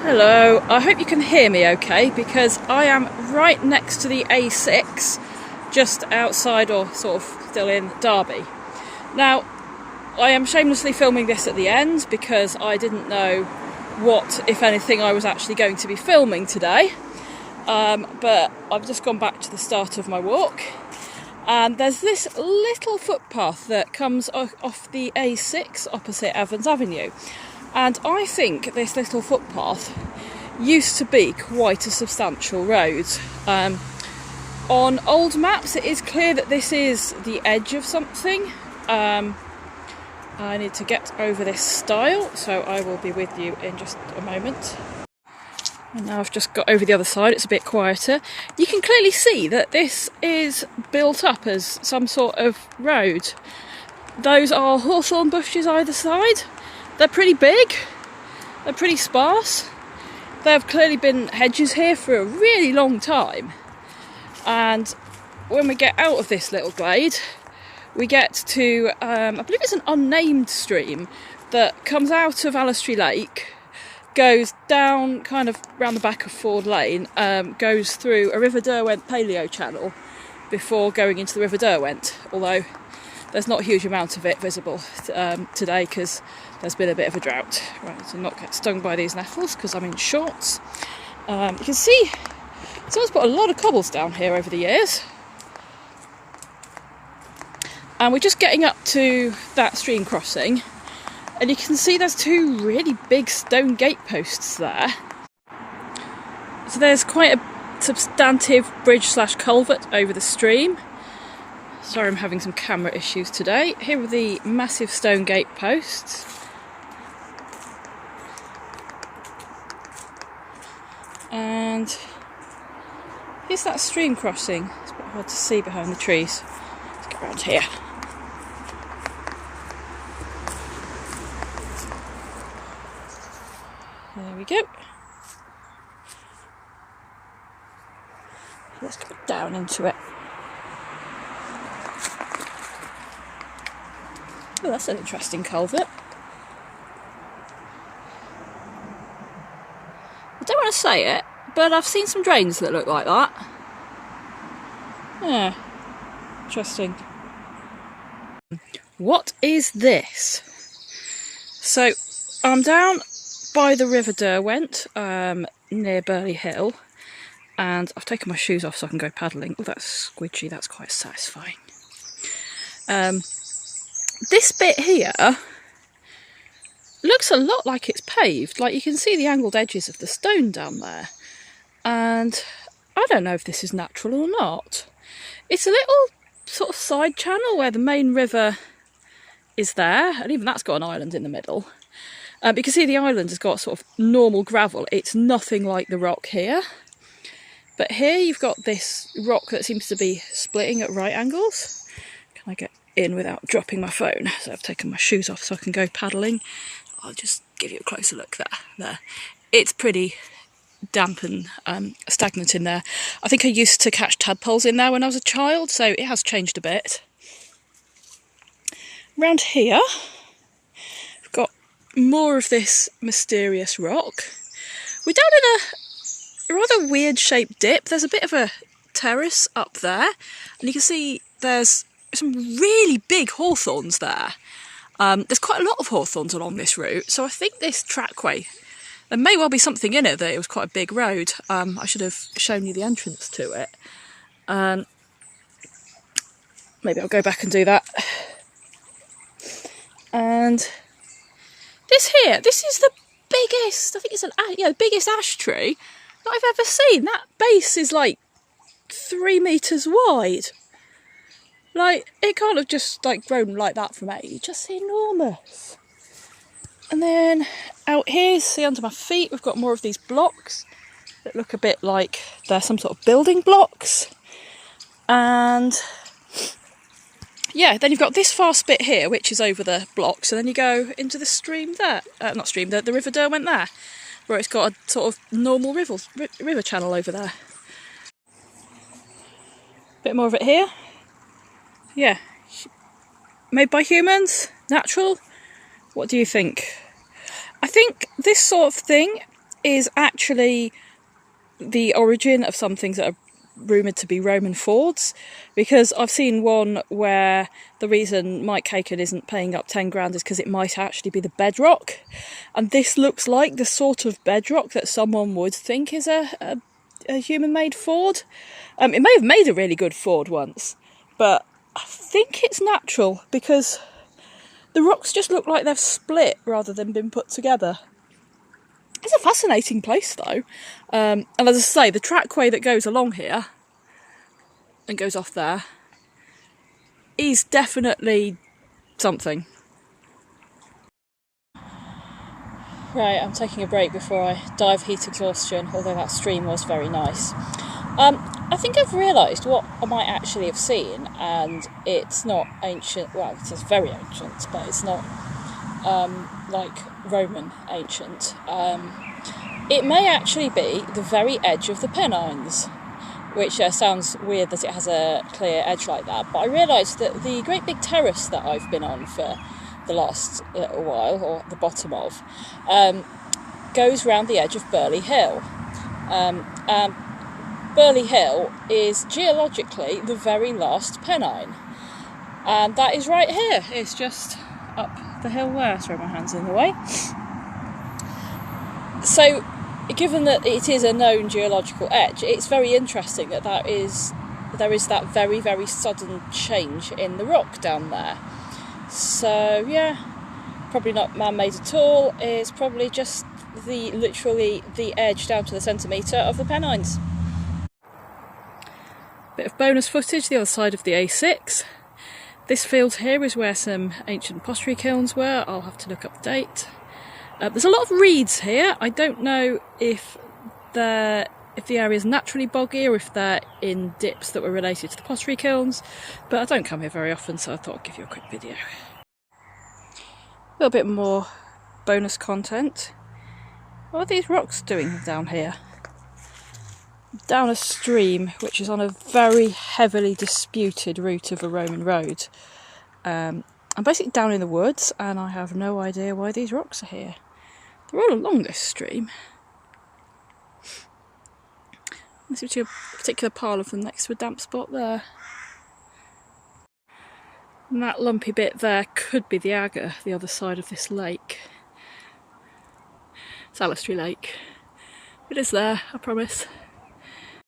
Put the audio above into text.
Hello, I hope you can hear me okay because I am right next to the A6, just outside or sort of still in Derby. Now, I am shamelessly filming this at the end because I didn't know what, if anything, I was actually going to be filming today. But I've just gone back to the start of my walk and there's this little footpath that comes off the A6 opposite Evans Avenue. And I think this little footpath used to be quite a substantial road. On old maps it is clear that this is the edge of something. I need to get over this stile, so I will be with you in just a moment. And now I've just got over the other side, it's a bit quieter. You can clearly see that this is built up as some sort of road. Those are hawthorn bushes either side. They're pretty big, they're pretty sparse. There have clearly been hedges here for a really long time. And when we get out of this little glade, we get to, I believe it's an unnamed stream that comes out of Allestree Lake, goes down kind of round the back of Ford Lane, goes through a River Derwent paleo channel before going into the River Derwent, although there's not a huge amount of it visible today because there's been a bit of a drought. Right, to not get stung by these nettles because I'm in shorts. You can see someone's put a lot of cobbles down here over the years. And we're just getting up to that stream crossing and you can see there's two really big stone gate posts there. So there's quite a substantive bridge / culvert over the stream. Sorry, I'm having some camera issues today. Here are the massive stone gate posts. And here's that stream crossing. It's a bit hard to see behind the trees. Let's get around here. There we go. Let's go down into it. Oh, that's an interesting culvert. I don't want to say it, but I've seen some drains that look like that. Yeah, interesting. What is this? So, I'm down by the River Derwent, near Burley Hill, and I've taken my shoes off so I can go paddling. Oh, that's squidgy, that's quite satisfying. This bit here looks a lot like it's paved, like you can see the angled edges of the stone down there, and I don't know if this is natural or not. It's a little sort of side channel where the main river is there, and even that's got an island in the middle. You can see the island has got sort of normal gravel, it's nothing like the rock here. But here you've got this rock that seems to be splitting at right angles. Can I get in without dropping my phone? So I've taken my shoes off so I can go paddling. I'll just give you a closer look there. It's pretty damp and stagnant in there. I think I used to catch tadpoles in there when I was a child, so it has changed a bit. Around here, we've got more of this mysterious rock. We're down in a rather weird shaped dip. There's a bit of a terrace up there, and you can see there's some really big hawthorns there. There's quite a lot of hawthorns along this route, so I think this trackway, there may well be something in it that it was quite a big road. I should have shown you the entrance to it. Maybe I'll go back and do that. And this here, this is the biggest, I think it's the biggest ash tree that I've ever seen. That base is like 3 metres wide. Like, it can't have just like grown like that from age, just enormous. And then out here, see under my feet, we've got more of these blocks that look a bit like they're some sort of building blocks. And yeah, then you've got this fast bit here, which is over the blocks, and then you go into the stream there, the River Derwent there, where it's got a sort of normal river channel over there. Bit more of it here. Yeah, made by humans, natural. What do you think? I think this sort of thing is actually the origin of some things that are rumoured to be Roman fords, because I've seen one where the reason Mike Haken isn't paying up 10 grand is because it might actually be the bedrock, and this looks like the sort of bedrock that someone would think is a human-made ford. It may have made a really good ford once, but I think it's natural because the rocks just look like they've split rather than been put together. It's a fascinating place though, and as I say, the trackway that goes along here and goes off there is definitely something. Right, I'm taking a break before I dive heat exhaustion, although that stream was very nice. I think I've realised what I might actually have seen, and it's not ancient, well, it is very ancient, but it's not like Roman ancient. It may actually be the very edge of the Pennines, which sounds weird that it has a clear edge like that, but I realised that the great big terrace that I've been on for the last little while, or the bottom of, goes round the edge of Burley Hill. Burley Hill is geologically the very last Pennine, and that is right here. It's just up the hill there. Throw my hands in the way. So, given that it is a known geological edge, it's very interesting that there is that very, very sudden change in the rock down there. So yeah, probably not man-made at all. It's probably just literally the edge down to the centimetre of the Pennines. Bit of bonus footage, the other side of the A6. This field here is where some ancient pottery kilns were. I'll have to look up the date. There's a lot of reeds here. I don't know if the area is naturally boggy or if they're in dips that were related to the pottery kilns, but I don't come here very often, so I thought I'd give you a quick video. A little bit more bonus content. What are these rocks doing down here? Down a stream which is on a very heavily disputed route of a Roman road. I'm basically down in the woods and I have no idea why these rocks are here. They're all along this stream. There's a particular pile of them next to a damp spot there. And that lumpy bit there could be the Agger, the other side of this lake. It's Allestree Lake. It is there, I promise.